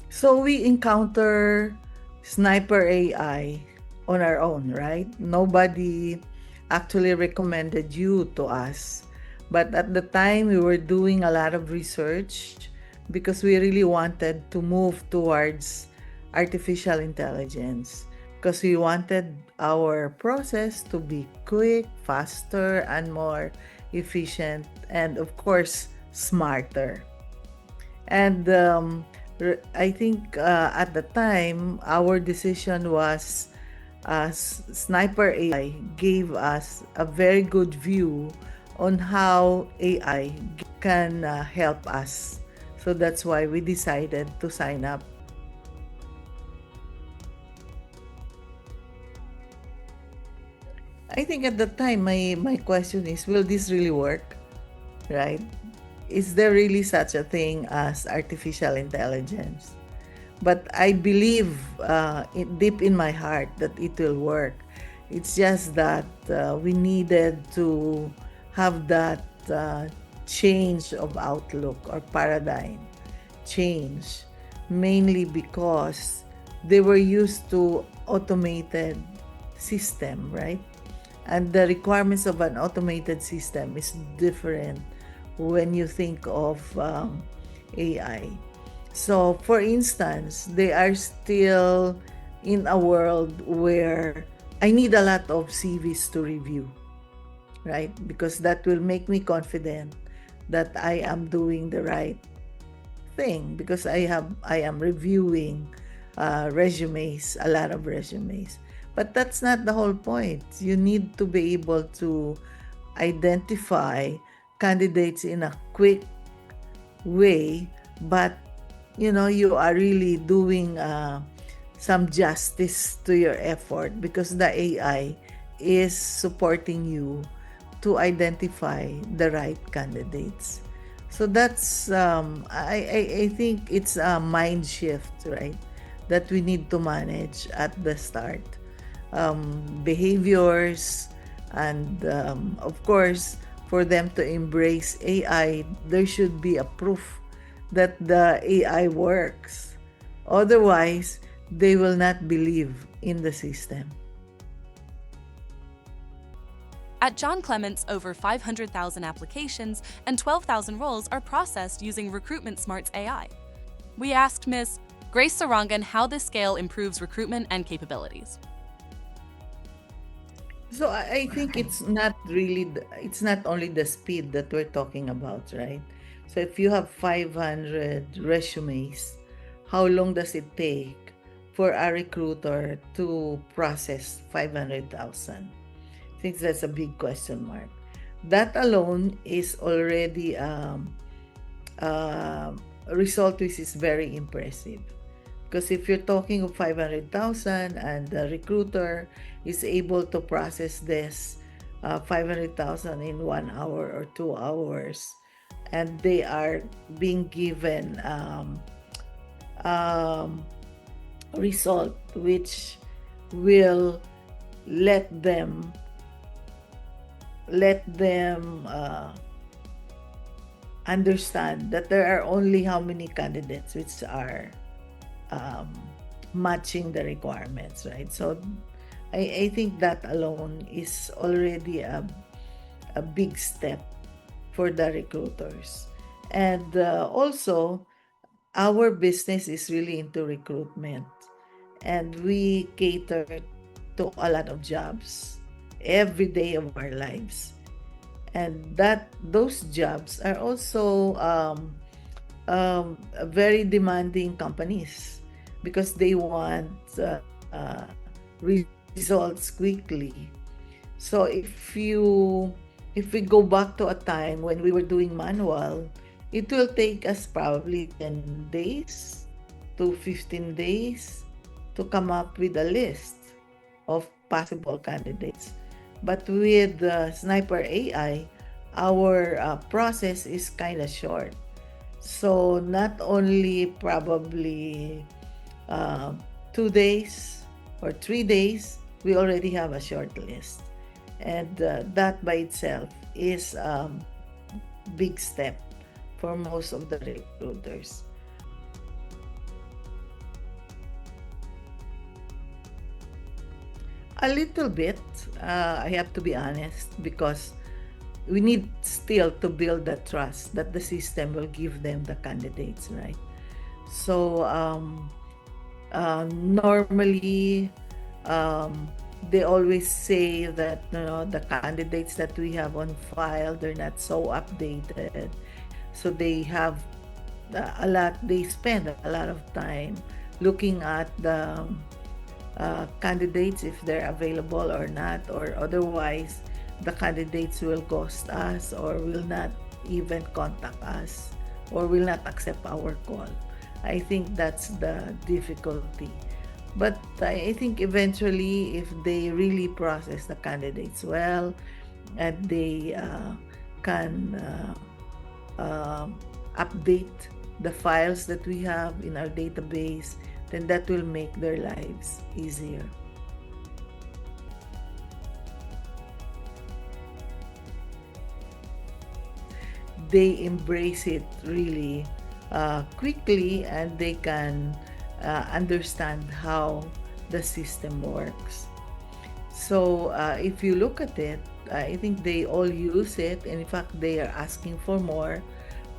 So we encounter SniperAI on our own, right? Nobody actually recommended you to us. But at the time, we were doing a lot of research because we really wanted to move towards artificial intelligence because we wanted our process to be quick, faster, and more efficient, and of course, smarter. And I think at the time, our decision was Sniper AI gave us a very good view on how AI can help us. So that's why we decided to sign up. I think at the time, my question is, will this really work? Right? Is there really such a thing as artificial intelligence? But I believe deep in my heart that it will work. It's just that we needed to have that change of outlook or paradigm change, mainly because they were used to automated system, right? And the requirements of an automated system is different when you think of AI. So, for instance, they are still in a world where I need a lot of CVs to review, right? Because that will make me confident that I am doing the right thing because I am reviewing resumes, a lot of resumes. But that's not the whole point. You need to be able to identify candidates in a quick way, but you are really doing some justice to your effort because the AI is supporting you to identify the right candidates. So that's I think it's a mind shift, right? That we need to manage at the start. Behaviors, and of course, for them to embrace AI, there should be a proof that the AI works. Otherwise, they will not believe in the system. At John Clements, over 500,000 applications and 12,000 roles are processed using Recruitment Smart's AI. We asked Ms. Grace Sorongon how this scale improves recruitment and capabilities. So I think it's not only the speed that we're talking about, right? So if you have 500 resumes, how long does it take for a recruiter to process 500,000? I think that's a big question mark. That alone is already a result which is very impressive. Because if you're talking of 500,000 and the recruiter is able to process this 500,000 in 1 hour or 2 hours, and they are being given um, result which will let them understand that there are only how many candidates which are um, matching the requirements, right? So I think that alone is already a big step for the recruiters. And also, our business is really into recruitment, and we cater to a lot of jobs every day of our lives. And that those jobs are also very demanding companies because they want results quickly. So if we go back to a time when we were doing manual, it will take us probably 10 days to 15 days to come up with a list of possible candidates. But with Sniper AI, our process is kind of short. So not only probably uh, 2 days or 3 days, we already have a short list. And that by itself is a big step for most of the recruiters. A little bit, I have to be honest, because we need still to build that trust that the system will give them the candidates, right? So normally, um, they always say that, the candidates that we have on file, they're not so updated. So they have they spend a lot of time looking at the candidates, if they're available or not, or otherwise the candidates will ghost us or will not even contact us or will not accept our call. I think that's the difficulty. But I think eventually, if they really process the candidates well and they can update the files that we have in our database, then that will make their lives easier. They embrace it really quickly, and they can understand how the system works. So if you look at it, I think they all use it. And in fact, they are asking for more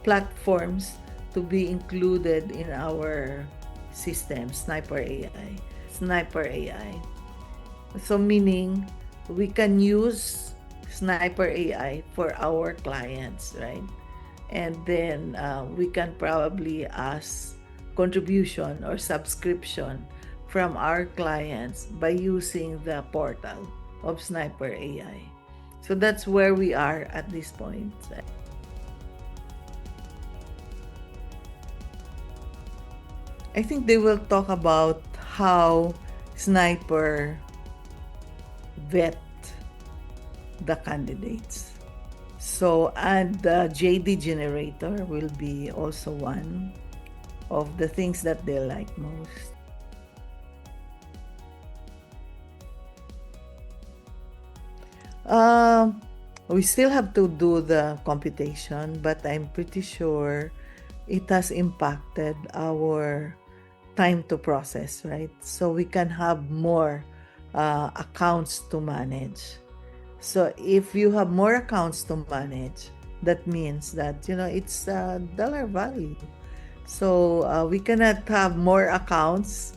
platforms to be included in our system, SniperAI. SniperAI. So meaning we can use SniperAI for our clients, right? And then we can probably ask contribution or subscription from our clients by using the portal of SniperAI. So that's where we are at this point. I think they will talk about how Sniper vet the candidates. So, and the JD generator will be also one of the things that they like most. We still have to do the computation, but I'm pretty sure it has impacted our time to process, right? So we can have more accounts to manage. So if you have more accounts to manage, that means that, it's dollar value. So we cannot have more accounts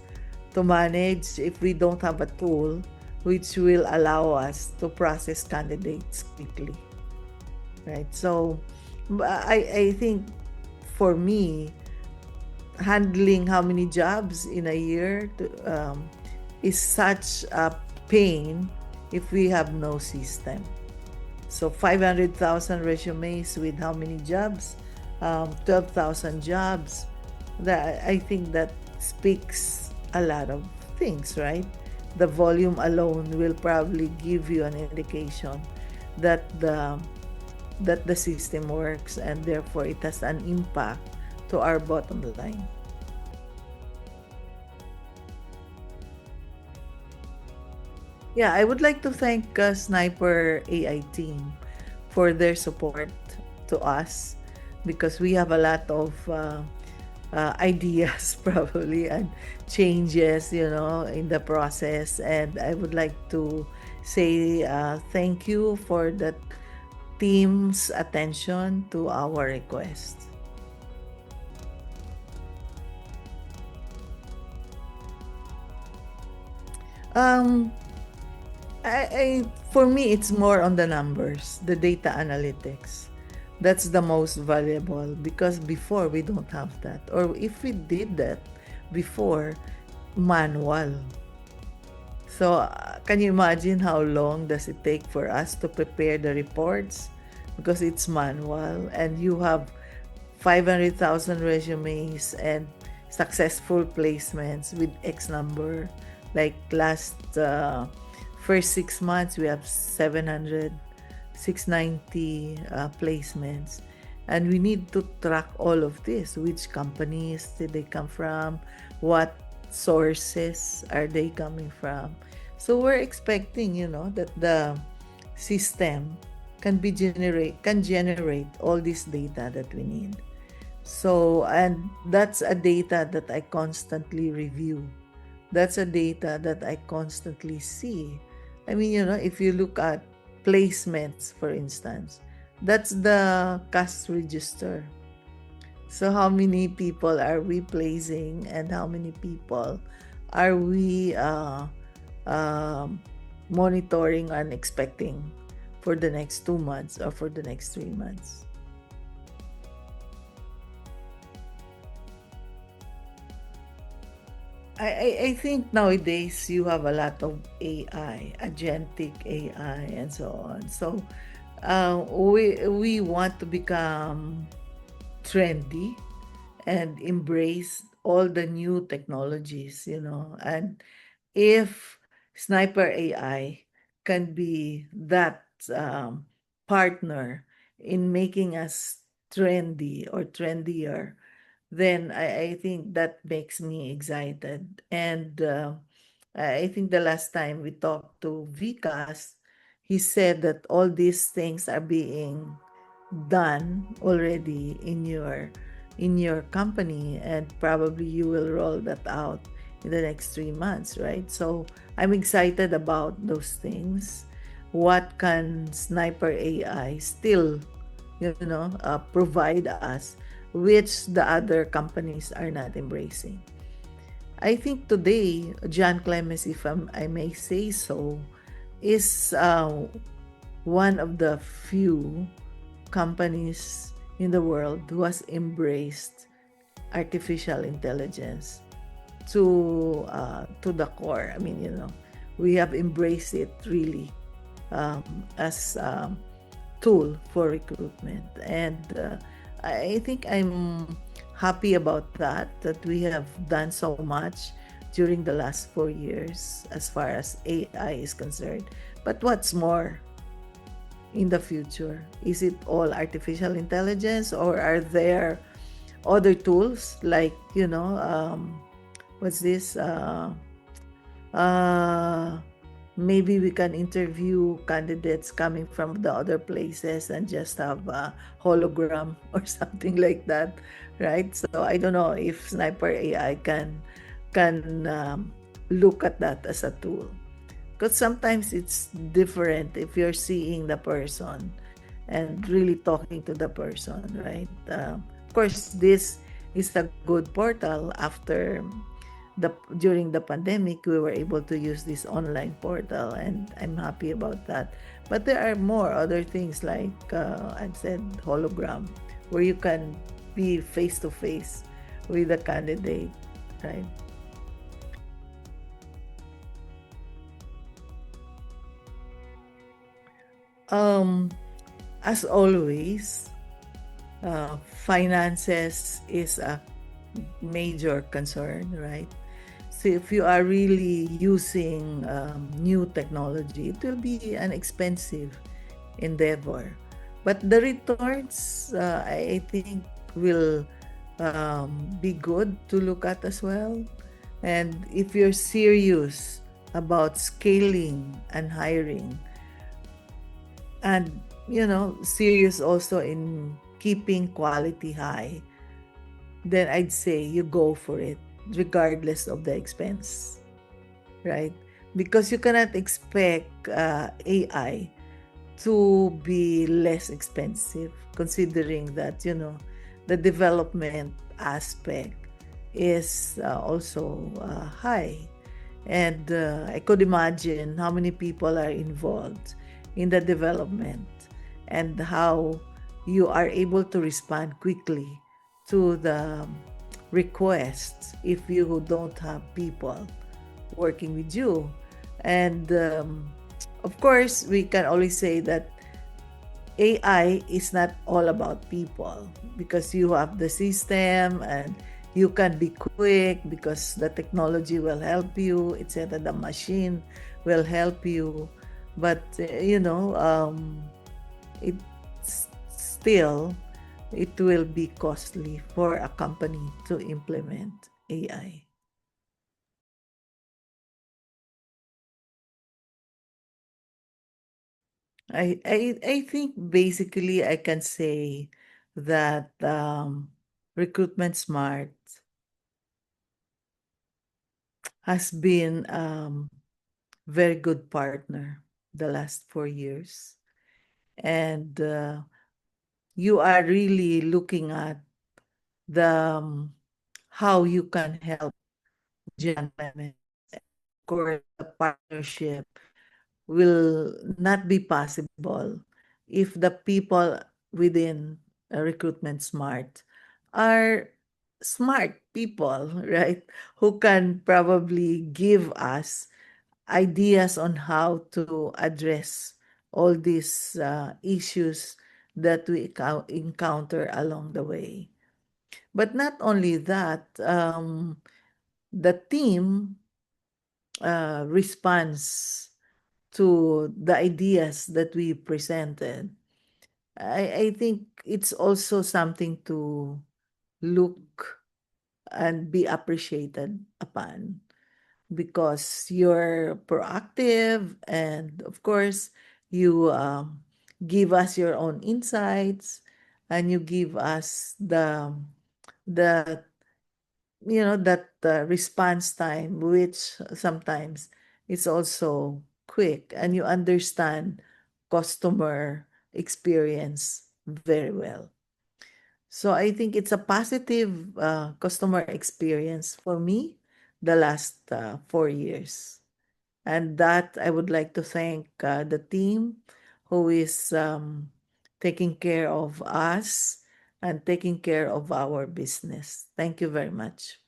to manage if we don't have a tool which will allow us to process candidates quickly, right? So I think for me, handling how many jobs in a year is such a pain if we have no system. So 500,000 resumes with how many jobs? 12,000 jobs. I think that speaks a lot of things, right? The volume alone will probably give you an indication that the system works, and therefore it has an impact to our bottom line. Yeah, I would like to thank Sniper AI team for their support to us, because we have a lot of ideas probably and changes, in the process. And I would like to say thank you for the team's attention to our request. Um, for me, it's more on the numbers, the data analytics. That's the most valuable, because before we don't have that. Or if we did that before, manual. So can you imagine how long does it take for us to prepare the reports? Because it's manual, and you have 500,000 resumes and successful placements with X number. Like first 6 months, we have 690 placements. And we need to track all of this. Which companies did they come from? What sources are they coming from? So we're expecting, that the system can generate all this data that we need. So, and that's a data that I constantly review. That's a data that I constantly see I mean, if you look at placements, for instance, that's the cash register. So how many people are we placing, and how many people are we um, monitoring and expecting for the next 2 months or for the next 3 months? I think nowadays you have a lot of AI, agentic AI, and so on. So we want to become trendy and embrace all the new technologies, and if Sniper AI can be that partner in making us trendy or trendier, then I think that makes me excited. And I think the last time we talked to Vikas, he said that all these things are being done already in your company, and probably you will roll that out in the next 3 months, right? So I'm excited about those things. What can Sniper AI still provide us, which the other companies are not embracing? I think today, John Clements, if I may say so, is one of the few companies in the world who has embraced artificial intelligence to the core. I mean, we have embraced it really as tool for recruitment, and I think I'm happy about that we have done so much during the last 4 years as far as AI is concerned. But what's more in the future? Is it all artificial intelligence, or are there other tools like, what's this? Uh, Maybe we can interview candidates coming from the other places and just have a hologram or something like that, right? So I don't know if Sniper AI can look at that as a tool, because sometimes it's different if you're seeing the person and really talking to the person, right? Of course, this is a good portal. After the during the pandemic, we were able to use this online portal, and I'm happy about that. But there are more other things like I said, hologram, where you can be face to face with the candidate, right? Um, as always, finances is a major concern, right? So if you are really using new technology, it will be an expensive endeavor. But the returns, I think, will be good to look at as well. And if you're serious about scaling and hiring, and serious also in keeping quality high, then I'd say you go for it regardless of the expense, right? Because you cannot expect AI to be less expensive, considering that the development aspect is also high. And I could imagine how many people are involved in the development, and how you are able to respond quickly to the requests if you don't have people working with you. And of course, we can always say that AI is not all about people, because you have the system and you can be quick because the technology will help you, etc. The machine will help you. But, it's still, it will be costly for a company to implement AI. I think basically I can say that Recruitment Smart has been very good partner the last 4 years. And you are really looking at the how you can help John Clements. And of course, the partnership will not be possible if the people within Recruitment Smart are smart people, right? Who can probably give us ideas on how to address all these issues that we encounter along the way. But not only that, the team responds to the ideas that we presented. I think it's also something to look and be appreciated upon, because you're proactive, and of course you give us your own insights, and you give us the that response time, which sometimes it's also quick, and you understand customer experience very well. So I think it's a positive customer experience for me the last 4 years. And that I would like to thank the team who is taking care of us and taking care of our business. Thank you very much.